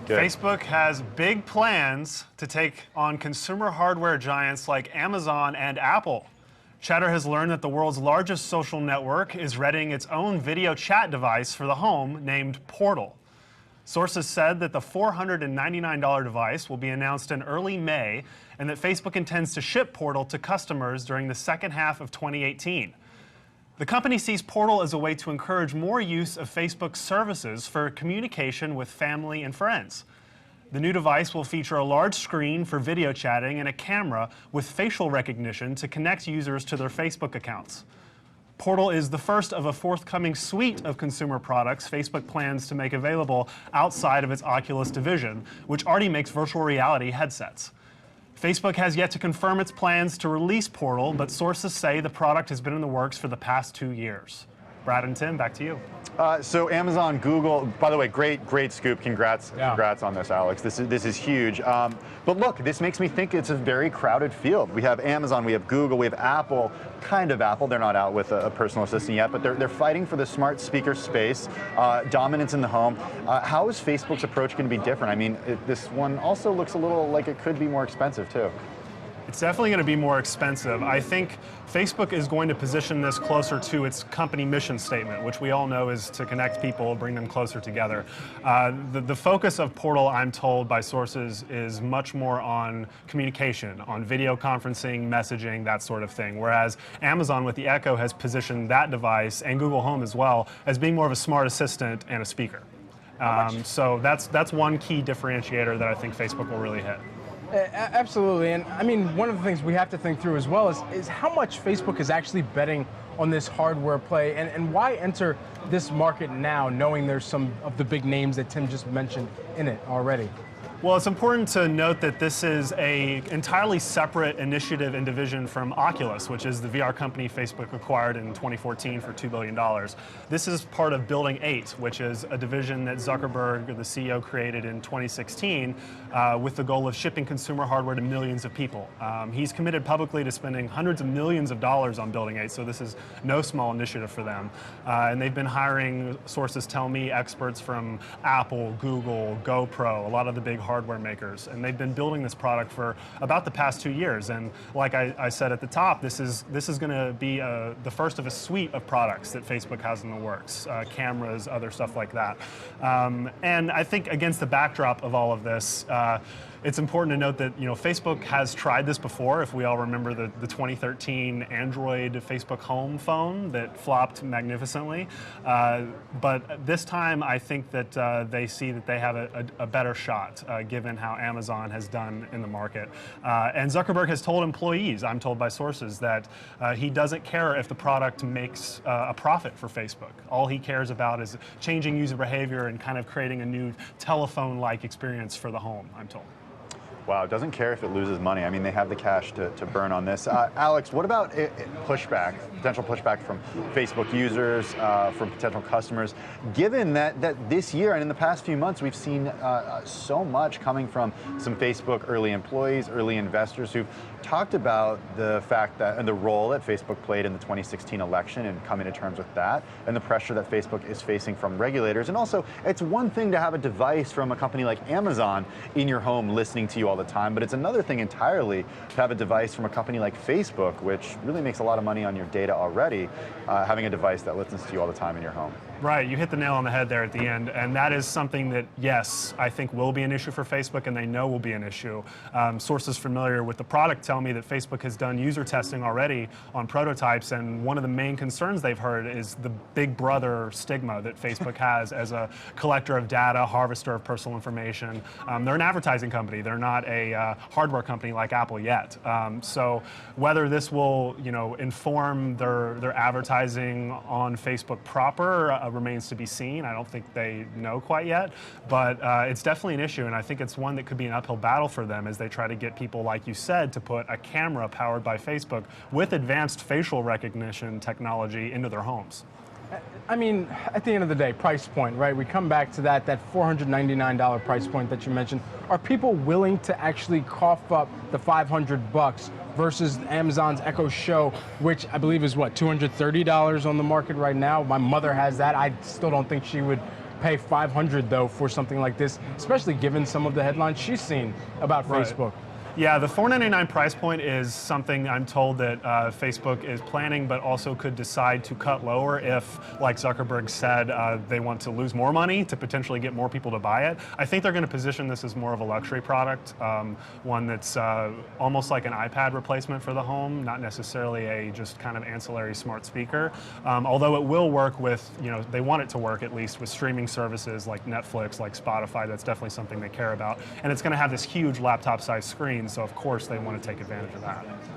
Good. Facebook has big plans to take on consumer hardware giants like Amazon and Apple. Cheddar has learned that the world's largest social network is readying its own video chat device for the home named Portal. Sources said that the $499 device will be announced in early May and that Facebook intends to ship Portal to customers during the second half of 2018. The company sees Portal as a way to encourage more use of Facebook's services for communication with family and friends. The new device will feature a large screen for video chatting and a camera with facial recognition to connect users to their Facebook accounts. Portal is the first of a forthcoming suite of consumer products Facebook plans to make available outside of its Oculus division, which already makes virtual reality headsets. Facebook has yet to confirm its plans to release Portal, but sources say the product has been in the works for the past 2 years. Brad and Tim, back to you. So Amazon, Google, by the way, great scoop. Congrats on this, Alex. This is huge. But look, this makes me think it's a very crowded field. We have Amazon, we have Google, we have Apple, kind of Apple. They're not out with a personal assistant yet, but they're fighting for the smart speaker space, dominance in the home. How is Facebook's approach going to be different? I mean, this one also looks a little like it could be more expensive too. It's definitely going to be more expensive. I think Facebook is going to position this closer to its company mission statement, which we all know is to connect people, bring them closer together. The focus of Portal, I'm told by sources, is much more on communication, on video conferencing, messaging, that sort of thing. Whereas Amazon with the Echo has positioned that device, and Google Home as well, as being more of a smart assistant and a speaker. So that's one key differentiator that I think Facebook will really hit. Absolutely, and I mean, one of the things we have to think through as well is how much Facebook is actually betting on this hardware play, and why enter this market now, knowing there's some of the big names that Tim just mentioned in it already. Well, it's important to note that this is an entirely separate initiative and division from Oculus, which is the VR company Facebook acquired in 2014 for $2 billion. This is part of Building 8, which is a division that Zuckerberg, the CEO, created in 2016 with the goal of shipping consumer hardware to millions of people. He's committed publicly to spending hundreds of millions of dollars on Building 8, so this is no small initiative for them. And they've been hiring, sources tell me, experts from Apple, Google, GoPro, a lot of the big hardware makers, and they've been building this product for about the past 2 years. And like I said at the top, this is going to be the first of a suite of products that Facebook has in the works, cameras, other stuff like that. And I think against the backdrop of all of this, it's important to note that Facebook has tried this before. If we all remember the 2013 Android Facebook home phone that flopped magnificently, but this time I think that they see that they have a better shot given how Amazon has done in the market. And Zuckerberg has told employees, I'm told by sources, that he doesn't care if the product makes a profit for Facebook. All he cares about is changing user behavior and kind of creating a new telephone-like experience for the home, I'm told. Wow, doesn't care if it loses money. I mean, they have the cash to burn on this. Alex, what about pushback, potential pushback from Facebook users, from potential customers, given that this year and in the past few months, we've seen so much coming from some Facebook early employees, early investors who've talked about the fact that, and the role that Facebook played in the 2016 election and coming to terms with that, and the pressure that Facebook is facing from regulators. And also, it's one thing to have a device from a company like Amazon in your home listening to you all the time, but it's another thing entirely to have a device from a company like Facebook, which really makes a lot of money on your data already, having a device that listens to you all the time in your home. Right, you hit the nail on the head there at the end, and that is something that, yes, I think will be an issue for Facebook, and they know will be an issue. Sources familiar with the product tell me that Facebook has done user testing already on prototypes, and one of the main concerns they've heard is the big brother stigma that Facebook has as a collector of data, harvester of personal information. They're an advertising company. They're not a hardware company like Apple yet. So whether this will, inform their advertising on Facebook proper remains to be seen. I don't think they know quite yet, but it's definitely an issue, and I think it's one that could be an uphill battle for them as they try to get people, like you said, to put a camera powered by Facebook with advanced facial recognition technology into their homes. I mean, at the end of the day, price point, right? We come back to that $499 price point that you mentioned. Are people willing to actually cough up the $500 versus Amazon's Echo Show, which I believe is what, $230 on the market right now? My mother has that. I still don't think she would pay $500 though for something like this, especially given some of the headlines she's seen about Right. Facebook. Yeah, the $4.99 price point is something I'm told that Facebook is planning, but also could decide to cut lower if, like Zuckerberg said, they want to lose more money to potentially get more people to buy it. I think they're going to position this as more of a luxury product, one that's almost like an iPad replacement for the home, not necessarily a just kind of ancillary smart speaker. Although it will work with, they want it to work at least with streaming services like Netflix, like Spotify. That's definitely something they care about. And it's going to have this huge laptop-sized screen. So of course they want to take advantage of that.